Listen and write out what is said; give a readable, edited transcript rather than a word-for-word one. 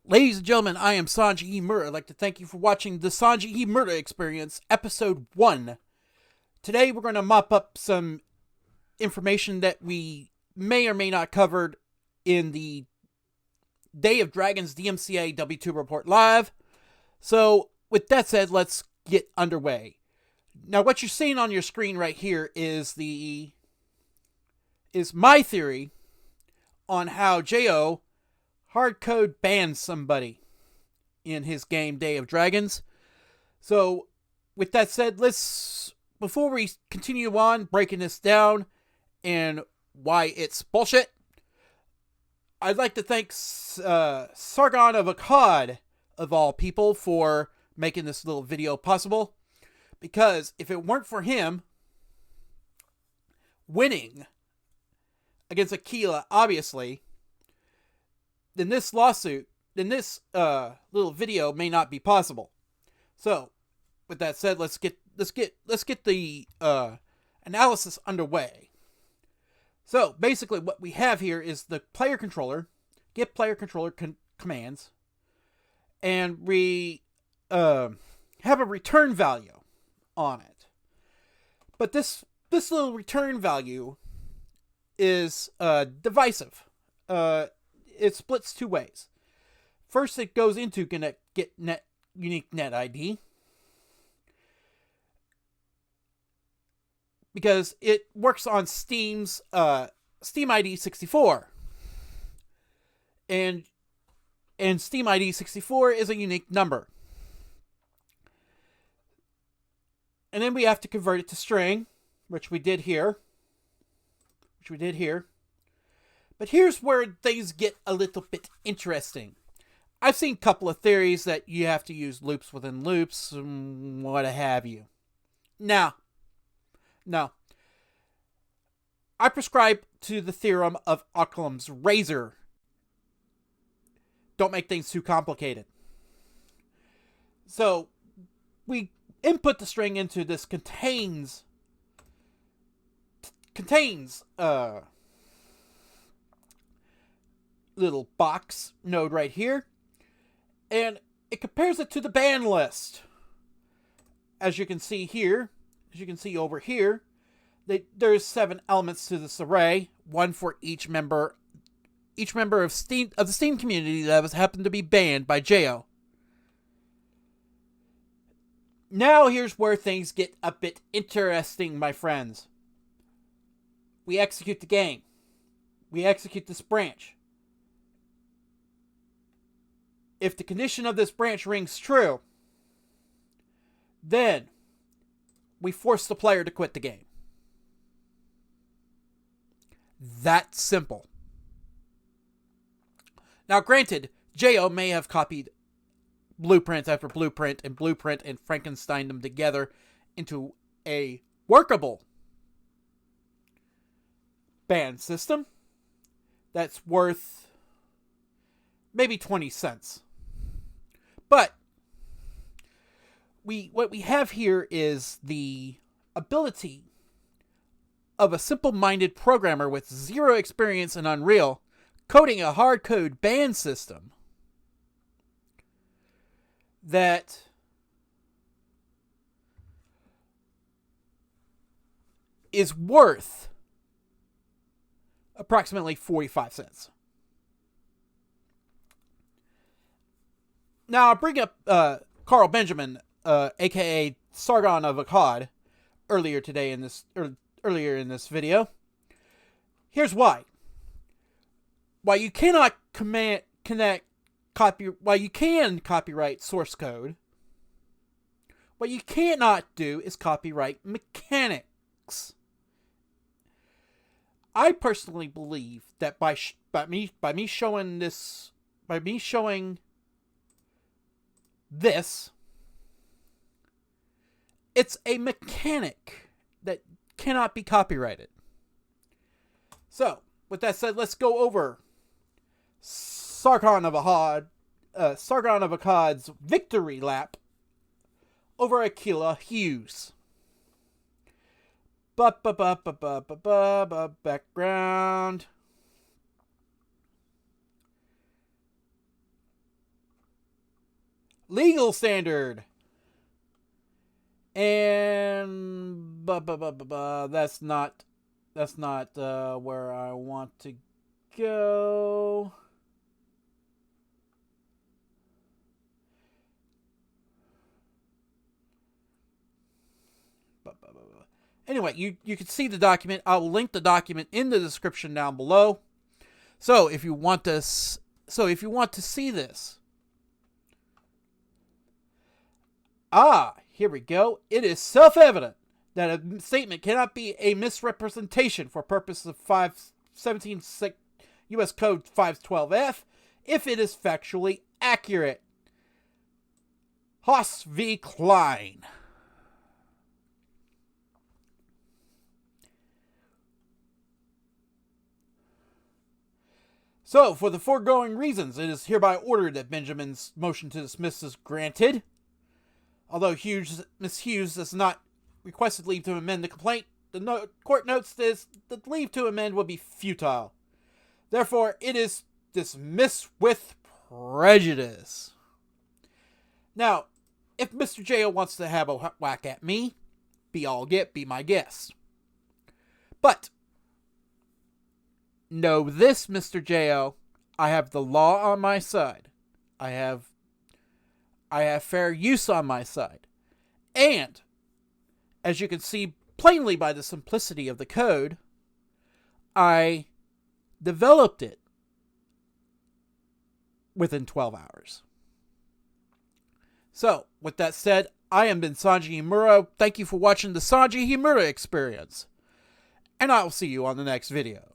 Ladies and gentlemen, I am Sanji Himura. I'd like to thank you for watching the Sanji Himura Experience, Episode 1. Today we're going to mop up some information that we may or may not covered in the Day of Dragons DMCA W2 Report Live. So, with that said, let's get underway. Now, what you're seeing on your screen right here is my theory on how J.O. hardcode bans somebody in his game Day of Dragons. So, with that said, before we continue on breaking this down and why it's bullshit, I'd like to thank Sargon of Akkad, of all people, for making this little video possible. Because if it weren't for him winning against Aquila, obviously, then this little video may not be possible. So, with that said, let's get the analysis underway. So, basically, what we have here is the player controller, get player controller commands, and we have a return value on it. But this little return value is divisive. It splits two ways. First, it goes into unique net ID, because it works on Steam's Steam ID 64, and Steam ID 64 is a unique number. And then we have to convert it to string, which we did here. But here's where things get a little bit interesting. I've seen a couple of theories that you have to use loops within loops, and what have you. No. I prescribe to the theorem of Occam's razor. Don't make things too complicated. So, we input the string into this contains little box node right here, and it compares it to the band list. As you can see over here, there's 7 elements to this array, one for each member of the Steam community that was happened to be banned by J.O. Now here's where things get a bit interesting, my friends. We execute the game. We execute this branch. If the condition of this branch rings true, then we force the player to quit the game. That simple. Now, granted, J.O. may have copied blueprint after blueprint and Frankenstein them together into a workable ban system that's worth maybe 20 cents. But what we have here is the ability of a simple-minded programmer with zero experience in Unreal coding a hardcode ban system that is worth approximately 45 cents. Now, I bring up Carl Benjamin, aka Sargon of Akkad, earlier in this video. Here's why. While you cannot while you can copyright source code, what you cannot do is copyright mechanics. I personally believe that by me showing this, it's a mechanic that cannot be copyrighted. So, with that said, let's go over Sargon of Akkad's victory lap over Aquila Hughes. Background. legal standard. And that's not where I want to go. Anyway, you can see the document. I'll link the document in the description down below. So if you want to see this. Here we go. It is self-evident that a statement cannot be a misrepresentation for purposes of 517 U.S. Code 512F if it is factually accurate. Haas v. Klein. So, for the foregoing reasons, it is hereby ordered that Benjamin's motion to dismiss is granted. Although Miss Hughes has not requested leave to amend the complaint, the court notes that leave to amend would be futile. Therefore, it is dismissed with prejudice. Now, if Mr. J.O. wants to have a whack at me, be my guest. But know this, Mr. J.O., I have the law on my side. I have fair use on my side. And, as you can see plainly by the simplicity of the code, I developed it within 12 hours. So, with that said, I am Sanji Himura. Thank you for watching the Sanji Himura Experience. And I'll see you on the next video.